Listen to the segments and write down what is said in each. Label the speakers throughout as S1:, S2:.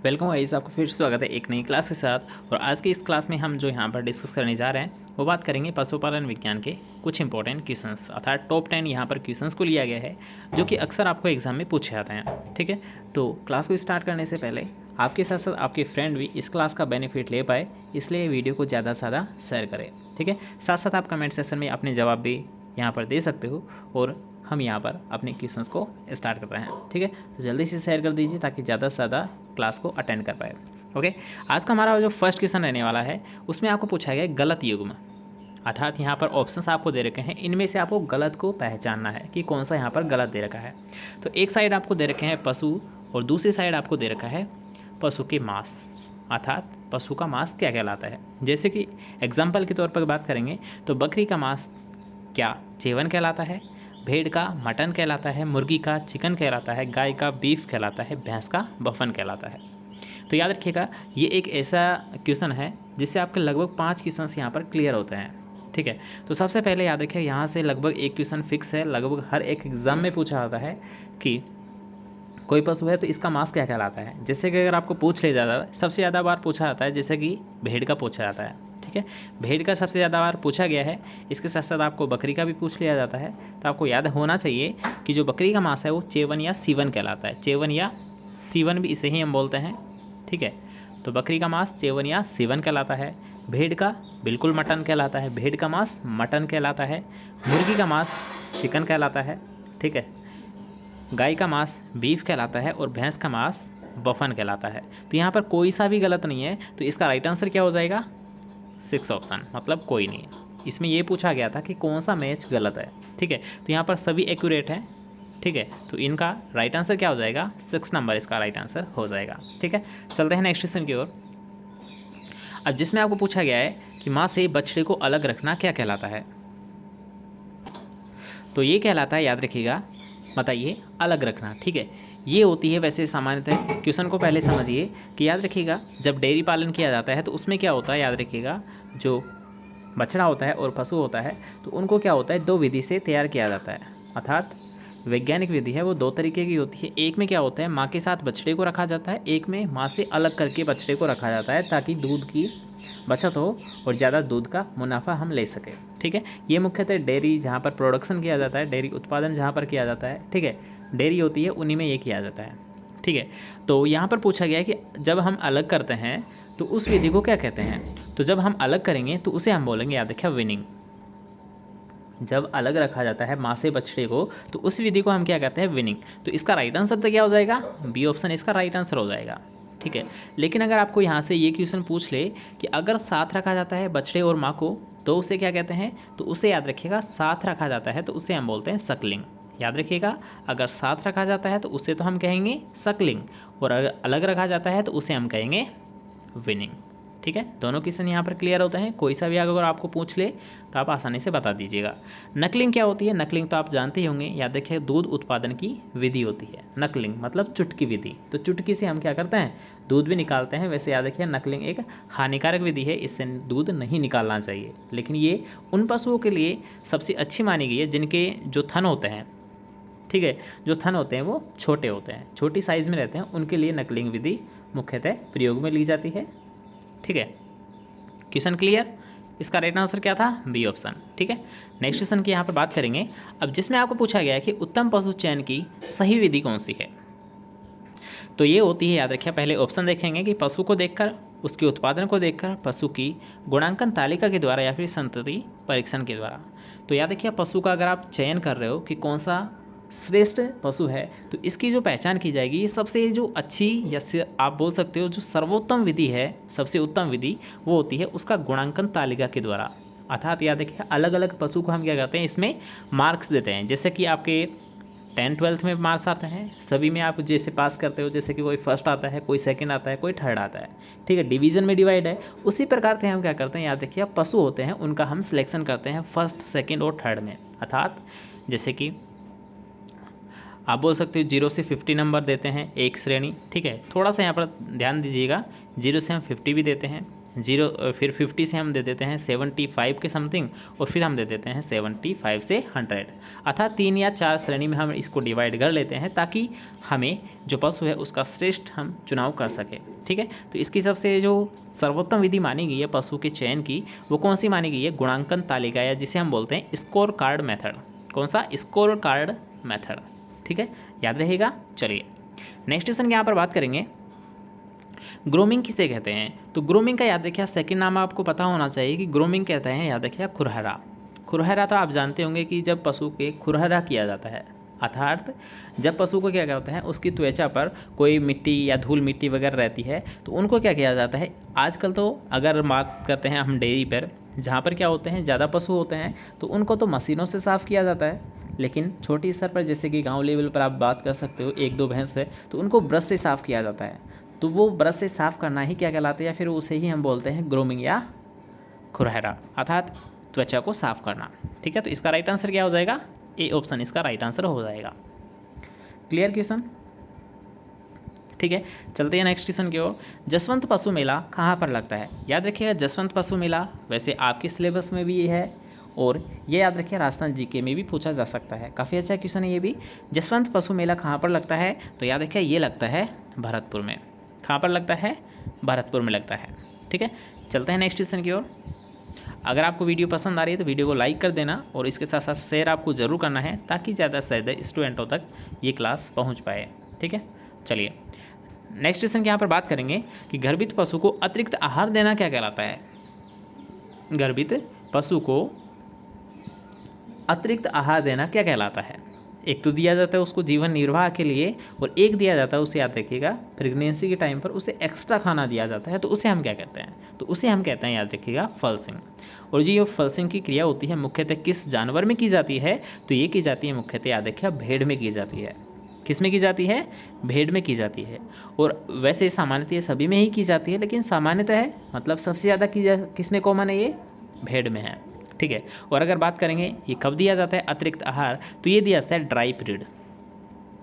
S1: Welcome guys, आपका फिर से स्वागत है एक नई क्लास के साथ। और आज की इस क्लास में हम जो यहाँ पर डिस्कस करने जा रहे हैं वो बात करेंगे पशुपालन विज्ञान के कुछ इंपॉर्टेंट क्वेश्चंस, अर्थात टॉप 10 यहाँ पर क्वेश्चंस को लिया गया है जो कि अक्सर आपको एग्जाम में पूछे जाते हैं। ठीक है, तो क्लास को स्टार्ट करने से पहले आपके साथ साथ आपके फ्रेंड भी इस क्लास का बेनिफिट ले पाए, इसलिए वीडियो को ज़्यादा से ज़्यादा शेयर करें। ठीक है, साथ साथ आप कमेंट सेक्शन में अपने जवाब भी यहाँ पर दे सकते हो और हम यहाँ पर अपने क्वेश्चंस को स्टार्ट कर रहे हैं। ठीक है, तो जल्दी से शेयर कर दीजिए ताकि ज़्यादा से ज़्यादा क्लास को अटेंड कर पाए। ओके, आज का हमारा जो फर्स्ट क्वेश्चन रहने वाला है उसमें आपको पूछा गया गलत युग्म, अर्थात यहाँ पर ऑप्शंस आपको दे रखे हैं, इनमें से आपको गलत को पहचानना है कि कौन सा यहाँ पर गलत दे रखा है। तो एक साइड आपको दे रखे हैं पशु और दूसरी साइड आपको दे रखा है पशु के मांस, अर्थात पशु का मांस क्या कहलाता है। जैसे कि एग्जाम्पल के तौर पर बात करेंगे तो बकरी का मांस क्या चेवन कहलाता है, भेड़ का मटन कहलाता है, मुर्गी का चिकन कहलाता है, गाय का बीफ कहलाता है, भैंस का बफन कहलाता है। तो याद रखिएगा ये एक ऐसा क्वेश्चन है जिससे आपके लगभग 5 क्वेश्चन यहाँ पर क्लियर होते हैं। ठीक है, तो सबसे पहले याद रखिए यहाँ से लगभग एक क्वेश्चन फिक्स है, लगभग हर एक एग्जाम में पूछा जाता है कि कोई पशु है तो इसका मांस क्या कहलाता है। जैसे कि अगर आपको पूछ लिया जाता है, सबसे ज़्यादा बार पूछा जाता है जैसे कि भेड़ का पूछा जाता है। ठीक है, भेड़ का सबसे ज़्यादा बार पूछा गया है, इसके साथ साथ आपको बकरी का भी पूछ लिया जाता है। तो आपको याद होना चाहिए कि जो बकरी का मांस है वो चेवन या सीवन कहलाता है, चेवन या सीवन भी इसे ही हम बोलते हैं। ठीक है, तो बकरी का मांस चेवन या सीवन कहलाता है, भेड़ का बिल्कुल मटन कहलाता है, भेड़ का मांस मटन कहलाता है, मुर्गी का मांस चिकन कहलाता है। ठीक है, गाय का मांस बीफ कहलाता है और भैंस का मांस बफन कहलाता है। तो यहाँ पर कोई सा भी गलत नहीं है, तो इसका राइट आंसर क्या हो जाएगा 6 ऑप्शन, मतलब कोई नहीं है। इसमें ये पूछा गया था कि कौन सा मैच गलत है। ठीक है, तो यहाँ पर सभी एक्यूरेट हैं। ठीक है, तो इनका राइट आंसर क्या हो जाएगा 6 नंबर इसका राइट आंसर हो जाएगा। ठीक है, चलते हैं नेक्स्ट क्वेश्चन की ओर। अब जिसमें आपको पूछा गया है कि माँ से बछड़े को अलग रखना क्या कहलाता है। तो ये कहलाता है, याद रखिएगा, बताइए अलग रखना। ठीक है, ये होती है वैसे सामान्यतः, क्वेश्चन को पहले समझिए कि याद रखिएगा जब डेयरी पालन किया जाता है तो उसमें क्या होता है, याद रखिएगा जो बछड़ा होता है और पशु होता है तो उनको क्या होता है 2 विधि से तैयार किया जाता है, अर्थात वैज्ञानिक विधि है वो 2 तरीके की होती है। एक में क्या होता है माँ के साथ बछड़े को रखा जाता है, एक में माँ से अलग करके बछड़े को रखा जाता है ताकि दूध की बचत हो और ज़्यादा दूध का मुनाफा हम ले सकें। ठीक है, ये मुख्यतः डेयरी जहाँ पर प्रोडक्शन किया जाता है, डेयरी उत्पादन जहाँ पर किया जाता है, ठीक है, डेयरी होती है उन्हीं में ये किया जाता है। ठीक है, तो यहाँ पर पूछा गया है कि जब हम अलग करते हैं तो उस विधि को क्या कहते हैं। तो जब हम अलग करेंगे तो उसे हम बोलेंगे, याद रखिए, विनिंग। जब अलग रखा जाता है माँ से बछड़े को तो उस विधि को हम क्या कहते हैं, विनिंग। तो इसका राइट आंसर तो क्या हो जाएगा, बी ऑप्शन इसका राइट आंसर हो जाएगा। ठीक है, लेकिन अगर आपको यहाँ से ये क्वेश्चन पूछ ले कि अगर साथ रखा जाता है बछड़े और माँ को तो उसे क्या कहते हैं, तो उसे याद रखिएगा साथ रखा जाता है तो उसे हम बोलते हैं सकलिंग। याद रखिएगा, अगर साथ रखा जाता है तो उसे तो हम कहेंगे सकलिंग और अगर अलग रखा जाता है तो उसे हम कहेंगे विनिंग। ठीक है, दोनों क्वेश्चन यहाँ पर क्लियर होते हैं। कोई सा भी अगर आपको पूछ ले तो आप आसानी से बता दीजिएगा। नकलिंग क्या होती है, नकलिंग तो आप जानते ही होंगे, याद रखिए दूध उत्पादन की विधि होती है नकलिंग, मतलब चुटकी विधि। तो चुटकी से हम क्या करते हैं, दूध भी निकालते हैं। वैसे याद रखिए नकलिंग एक हानिकारक विधि है, इससे दूध नहीं निकालना चाहिए, लेकिन ये उन पशुओं के लिए सबसे अच्छी मानी गई है जिनके जो थन होते हैं, ठीक है, जो थन होते हैं वो छोटे होते हैं, छोटी साइज में रहते हैं, उनके लिए नकलिंग विधि मुख्यतः प्रयोग में ली जाती है। ठीक है, क्वेश्चन क्लियर, इसका राइट आंसर क्या था, बी ऑप्शन। ठीक है, नेक्स्ट क्वेश्चन की यहाँ पर बात करेंगे। अब जिसमें आपको पूछा गया है कि उत्तम पशु चयन की सही विधि कौन सी है। तो ये होती है, याद रखिए, पहले ऑप्शन देखेंगे कि पशु को देखकर, उसके उत्पादन को देखकर, पशु की गुणांकन तालिका के द्वारा या फिर संतति परीक्षण के द्वारा। तो याद रखिए पशु का अगर आप चयन कर रहे हो कि कौन सा श्रेष्ठ पशु है तो इसकी जो पहचान की जाएगी, ये सबसे जो अच्छी या आप बोल सकते हो जो सर्वोत्तम विधि है, सबसे उत्तम विधि वो होती है उसका गुणांकन तालिका के द्वारा। अर्थात याद रखिए अलग अलग पशु को हम क्या करते हैं, इसमें मार्क्स देते हैं। जैसे कि आपके 10th-12th में मार्क्स आते हैं, सभी में आप जैसे पास करते हो, जैसे कि कोई फर्स्ट आता है, कोई सेकंड आता है, कोई थर्ड आता है। ठीक है, डिवीजन में डिवाइड है, उसी प्रकार से हम क्या करते हैं, याद रखिए पशु होते हैं उनका हम सिलेक्शन करते हैं फर्स्ट, सेकंड और थर्ड में। अर्थात जैसे कि आप बोल सकते हो 0 से 50 नंबर देते हैं एक श्रेणी। ठीक है, थोड़ा सा यहाँ पर ध्यान दीजिएगा, 0 से हम 50 भी देते हैं, फिर 50 से हम दे देते हैं 75 के समथिंग, और फिर हम दे देते हैं 75 से 100, अर्थात 3 या 4 श्रेणी में हम इसको डिवाइड कर लेते हैं ताकि हमें जो पशु है उसका श्रेष्ठ हम चुनाव कर सके। ठीक है, तो इसकी सबसे जो सर्वोत्तम विधि मानी गई है पशु के चयन की, वो कौन सी मानी गई है? गुणांकन तालिका, या जिसे हम बोलते हैं स्कोर कार्ड मेथड। कौन सा? Score card method. ठीक है, याद रहेगा। चलिए नेक्स्ट क्वेश्चन यहाँ पर बात करेंगे, ग्रूमिंग किसे कहते हैं? तो ग्रूमिंग का याद रखिए सेकंड नाम आपको पता होना चाहिए कि ग्रूमिंग कहते हैं, याद रखिए, खुरहरा। खुरहरा तो आप जानते होंगे कि जब पशु के खुरहरा किया जाता है, अर्थात जब पशु को क्या होता है, उसकी त्वचा पर कोई मिट्टी या धूल मिट्टी वगैरह रहती है तो उनको क्या किया जाता है। आजकल तो अगर बात करते हैं हम डेयरी पर, जहाँ पर क्या होते हैं ज़्यादा पशु होते हैं तो उनको तो मशीनों से साफ़ किया जाता है, लेकिन छोटी स्तर पर जैसे कि गांव लेवल पर आप बात कर सकते हो, 1-2 भैंस है तो उनको ब्रश से साफ़ किया जाता है। तो वो ब्रश से साफ़ करना ही क्या कहलाता है, या फिर उसे ही हम बोलते हैं ग्रूमिंग या खुरहरा, अर्थात त्वचा को साफ करना। ठीक है, तो इसका राइट आंसर क्या हो जाएगा? ए ऑप्शन इसका राइट आंसर हो जाएगा। Clear question? ठीक है, चलते हैं नेक्स्ट क्वेश्चन की ओर। जसवंत पशु मेला कहाँ पर लगता है? याद रखिएगा जसवंत पशु मेला वैसे आपके सिलेबस में भी ये है, और ये याद रखिए राजस्थान जीके में भी पूछा जा सकता है। काफ़ी अच्छा क्वेश्चन है ये भी। जसवंत पशु मेला कहाँ पर लगता है? तो याद रखिए ये लगता है भरतपुर में। कहाँ पर लगता है? भरतपुर में लगता है। ठीक है, चलते हैं नेक्स्ट क्वेश्चन की ओर। अगर आपको वीडियो पसंद आ रही है तो वीडियो को लाइक कर देना, और इसके साथ साथ शेयर आपको ज़रूर करना है ताकि ज़्यादा से ज़्यादा स्टूडेंटों तक ये क्लास पहुँच पाए। ठीक है, चलिए नेक्स्ट क्वेश्चन की यहाँ पर बात करेंगे कि गर्भित पशु को अतिरिक्त आहार देना क्या कहलाता है? गर्भित पशु को अतिरिक्त आहार देना क्या कहलाता है? एक तो दिया जाता है उसको जीवन निर्वाह के लिए, और एक दिया जाता है उसे, याद रखिएगा, प्रेगनेंसी के टाइम पर उसे एक्स्ट्रा खाना दिया जाता है, तो उसे हम क्या कहते हैं? तो उसे हम कहते हैं, याद रखिएगा, फलसिंग। और जी ये फलसिंग की क्रिया होती है मुख्यतः किस जानवर में की जाती है? तो ये की जाती है मुख्यतः, याद रखिएगा, भेड़ में की जाती है। किस में की जाती है? भेड़ में की जाती है। और वैसे सामान्यतः ये सभी में ही की जाती है, लेकिन सामान्यतः है मतलब सबसे ज़्यादा किस में कॉमन है? ये भेड़ में है। ठीक है, और अगर बात करेंगे ये कब दिया जाता है अतिरिक्त आहार, तो ये दिया जाता है ड्राई पीरियड।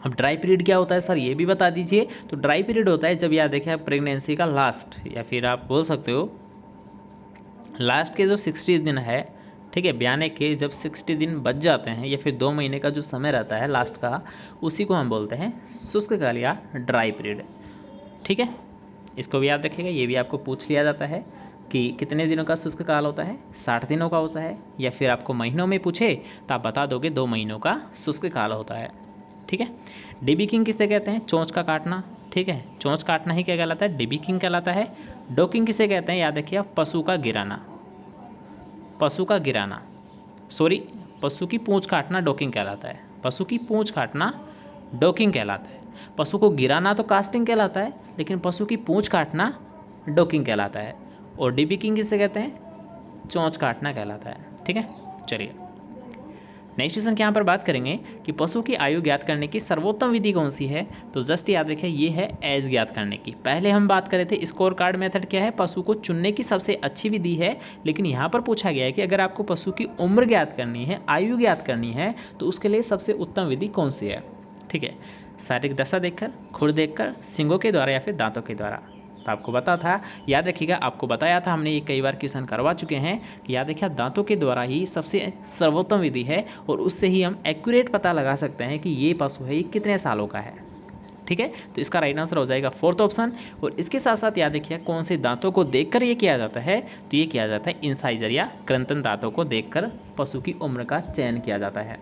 S1: अब ड्राई पीरियड क्या होता है सर, ये भी बता दीजिए। तो ड्राई पीरियड होता है जब, याद देखिए, प्रेगनेंसी का लास्ट, या फिर आप बोल सकते हो लास्ट के जो 60 दिन है, ठीक है, ब्याने के जब 60 दिन बच जाते हैं, या फिर 2 महीने का जो समय रहता है लास्ट का, उसी को हम बोलते हैं शुष्क काल या ड्राई पीरियड। ठीक है, इसको भी याद रखिएगा, ये भी आपको पूछ लिया जाता है कि कितने दिनों का शुष्क काल होता है, 60 दिनों का होता है, या फिर आपको महीनों में पूछे तो आप बता दोगे 2 महीनों का शुष्क काल होता है। ठीक है, डिबीकिंग किसे कहते हैं? चोंच का काटना। ठीक है, चोंच काटना ही क्या कहलाता है? डिबीकिंग कहलाता है। डोकिंग किसे कहते हैं? याद रखिए, पशु का गिराना। पशु का गिराना, सॉरी, पशु की पूंछ काटना डोकिंग कहलाता है। पशु की पूंछ काटना डोकिंग कहलाता है। पशु को गिराना तो कास्टिंग कहलाता है, लेकिन पशु की पूंछ काटना डोकिंग कहलाता है। और डिबीकिंग किसे कहते हैं? चोंच काटना कहलाता है। ठीक है, चलिए नेक्स्ट क्वेश्चन के यहाँ पर बात करेंगे कि पशु की आयु ज्ञात करने की सर्वोत्तम विधि कौन सी है? तो जस्ट याद रखिए ये है एज ज्ञात करने की। पहले हम बात कर रहे थे स्कोर कार्ड मेथड क्या है, पशु को चुनने की सबसे अच्छी विधि है, लेकिन यहाँ पर पूछा गया है कि अगर आपको पशु की उम्र ज्ञात करनी है, आयु ज्ञात करनी है, तो उसके लिए सबसे उत्तम विधि कौन सी है? ठीक है, शारीरिक दशा देखकर, खुर देखकर, सींगों के द्वारा, या फिर दांतों के द्वारा। तो आपको पता था, याद रखिएगा, आपको बताया था हमने, ये कई बार क्वेश्चन करवा चुके हैं कि याद रखिए दांतों के द्वारा ही सबसे सर्वोत्तम विधि है, और उससे ही हम एक्यूरेट पता लगा सकते हैं कि ये पशु है ये कितने सालों का है। ठीक है, तो इसका राइट आंसर हो जाएगा 4th ऑप्शन। और इसके साथ साथ याद रखिए कौन से दांतों को देखकर ये किया जाता है, तो ये किया जाता है इंसाइजर या कृंतन दांतों को देखकर पशु की उम्र का चयन किया जाता है।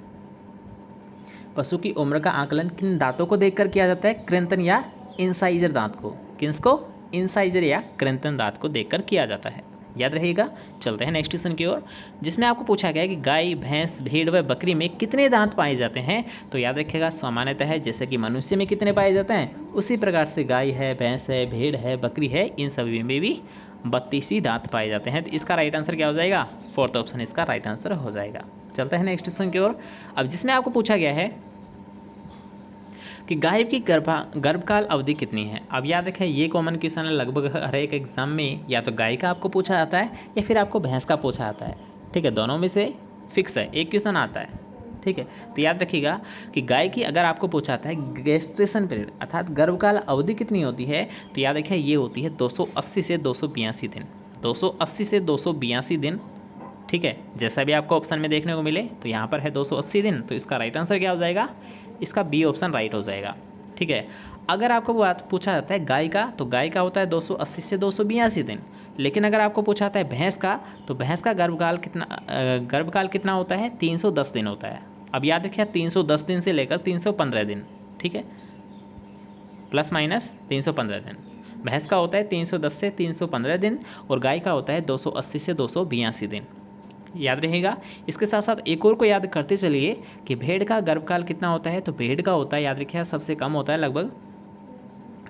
S1: पशु की उम्र का आकलन किन दांतों को देखकर किया जाता है? कृंतन या इंसाइजर दांत को। किसको? इंसाइजर या कृंतन दांत को देखकर किया जाता है, याद रहेगा। चलते हैं नेक्स्ट क्वेश्चन की ओर, जिसमें आपको पूछा गया है कि गाय, भैंस, भेड़ व बकरी में कितने दांत पाए जाते हैं? तो याद रखिएगा सामान्यतः है जैसे कि मनुष्य में कितने पाए जाते हैं, उसी प्रकार से गाय है, भैंस है, भेड़ है, बकरी है, इन सभी में भी 32 ही दांत पाए जाते हैं। तो इसका राइट आंसर क्या हो जाएगा? 4th ऑप्शन इसका राइट आंसर हो जाएगा। चलते हैं नेक्स्ट क्वेश्चन की ओर, अब जिसमें आपको पूछा गया है कि गाय की गर्भकाल अवधि कितनी है? अब याद रखें ये कॉमन क्वेश्चन है, लगभग हर एक एग्जाम में या तो गाय का आपको पूछा जाता है या फिर आपको भैंस का पूछा जाता है। ठीक है, दोनों में से फिक्स है, एक क्वेश्चन आता है। ठीक है, तो याद रखिएगा कि गाय की अगर आपको पूछा जाता है गेस्ट्रेशन पीरियड अर्थात गर्भकाल अवधि कितनी होती है, तो याद रखिए ये होती है 280 से 282 दिन। 280 से 282 दिन, ठीक है। जैसा भी आपको ऑप्शन में देखने को मिले, तो यहाँ पर है 280 दिन, तो इसका राइट आंसर क्या हो जाएगा, इसका बी ऑप्शन राइट हो जाएगा, ठीक है। अगर आपको बात पूछा जाता है गाय का, तो गाय का होता है 280 से 282 दिन। लेकिन अगर आपको पूछा जाता है भैंस का, तो भैंस का गर्भकाल कितना होता है, 310 दिन होता है। अब याद रखिए 310 दिन से लेकर 315 दिन, ठीक है, प्लस माइनस 315 दिन। भैंस का होता है 310 से 315 दिन और गाय का होता है 280 से 282 दिन, याद रहेगा। इसके साथ साथ एक और को याद करते चलिए कि भेड़ का गर्भकाल कितना होता है, तो भेड़ का होता है, याद रखिए सबसे कम होता है लगभग,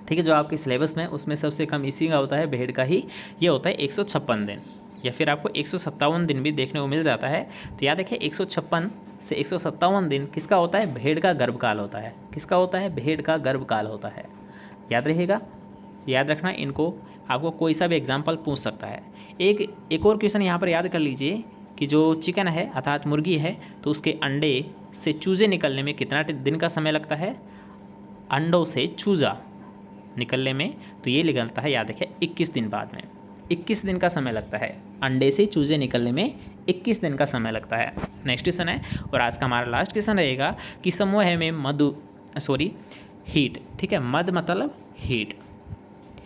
S1: ठीक है, जो आपके सिलेबस में उसमें सबसे कम इसी का होता है, भेड़ का ही ये होता है 156 दिन, या फिर आपको 157 दिन भी देखने को मिल जाता है। तो याद रखिए 156 से 157 दिन किसका होता है, भेड़ का गर्भकाल होता है। किसका होता है, भेड़ का गर्भकाल होता है, याद रहेगा। याद रखना इनको, आपको कोई सा भी एग्जाम्पल पूछ सकता है। एक और क्वेश्चन यहाँ पर याद कर लीजिए कि जो चिकन है अर्थात मुर्गी है, तो उसके अंडे से चूजे निकलने में कितना दिन का समय लगता है, अंडों से चूजा निकलने में, तो ये निकलता है, याद रखिए 21 दिन बाद में, 21 दिन का समय लगता है। अंडे से चूजे निकलने में 21 दिन का समय लगता है। नेक्स्ट क्वेश्चन है, और आज का हमारा लास्ट क्वेश्चन रहेगा कि समूह में हीट, ठीक है, मद मतलब हीट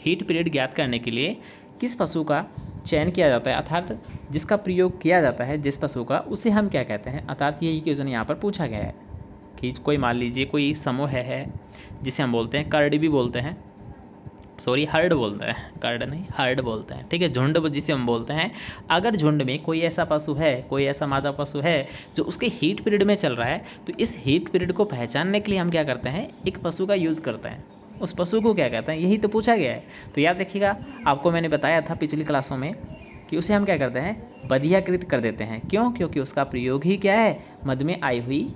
S1: पीरियड ज्ञात करने के लिए किस पशु का चयन किया जाता है, अर्थात जिसका प्रयोग किया जाता है जिस पशु का, उसे हम क्या कहते हैं। अर्थात यही क्वेश्चन यहाँ पर पूछा गया है कि कोई मान लीजिए कोई समूह है जिसे हम बोलते हैं कर्ड भी बोलते हैं, हर्ड बोलते हैं, कर्ड नहीं हर्ड बोलते हैं, ठीक है, झुंड जिसे हम बोलते हैं। अगर झुंड में कोई ऐसा पशु है, कोई ऐसा मादा पशु है जो उसके हीट पीरियड में चल रहा है, तो इस हीट पीरियड को पहचानने के लिए हम क्या करते हैं, एक पशु का यूज़ करते हैं। उस पशु को क्या कहते हैं, यही तो पूछा गया है। तो याद रखिएगा, आपको मैंने बताया था पिछली क्लासों में कि उसे हम क्या करते हैं, बधियाकृत कर देते हैं। क्यों, क्योंकि उसका प्रयोग ही क्या है, मद में आई हुई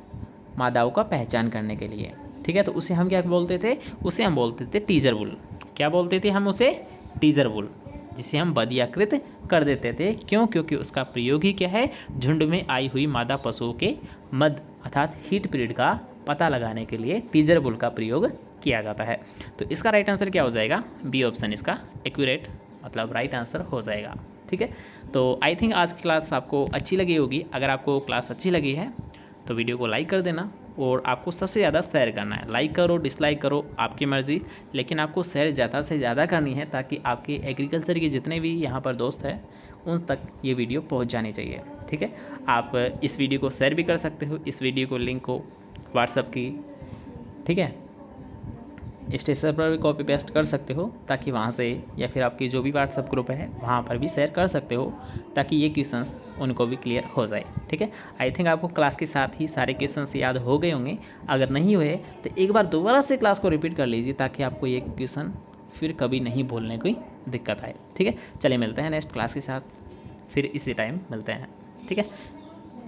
S1: मादाओं का पहचान करने के लिए, ठीक है। तो उसे हम क्या बोलते थे, उसे हम बोलते थे टीजर बुल। क्या बोलते थे हम उसे, टीजर बुल, जिसे हम बधियाकृत कर देते थे। क्यों, क्योंकि उसका प्रयोग ही क्या है, झुंड में आई हुई मादा पशुओं के मद अर्थात हीट पीरियड का पता लगाने के लिए टीजर बुल का प्रयोग किया जाता है। तो इसका राइट आंसर क्या हो जाएगा, बी ऑप्शन इसका एक्यूरेट मतलब राइट आंसर हो जाएगा, ठीक है। तो आई थिंक आज की क्लास आपको अच्छी लगी होगी। अगर आपको क्लास अच्छी लगी है तो वीडियो को लाइक कर देना, और आपको सबसे ज़्यादा शेयर करना है। लाइक करो डिसलाइक करो आपकी मर्ज़ी, लेकिन आपको शेयर ज़्यादा से ज़्यादा करनी है ताकि आपके एग्रीकल्चर के जितने भी यहाँ पर दोस्त हैं उन तक ये वीडियो पहुँच जानी चाहिए, ठीक है। आप इस वीडियो को शेयर भी कर सकते हो, इस वीडियो को लिंक को व्हाट्सएप की, ठीक है, स्टेशन पर भी कॉपी पेस्ट कर सकते हो, ताकि वहाँ से या फिर आपकी जो भी व्हाट्सएप ग्रुप है वहाँ पर भी शेयर कर सकते हो, ताकि ये क्वेश्चंस उनको भी क्लियर हो जाए, ठीक है। आई थिंक आपको क्लास के साथ ही सारे क्वेश्चंस याद हो गए होंगे। अगर नहीं हुए तो एक बार दोबारा से क्लास को रिपीट कर लीजिए, ताकि आपको ये क्वेश्चन फिर कभी नहीं भूलने की दिक्कत आए, ठीक है। चलिए मिलते हैं नेक्स्ट क्लास के साथ, फिर इसी टाइम मिलते हैं, ठीक है।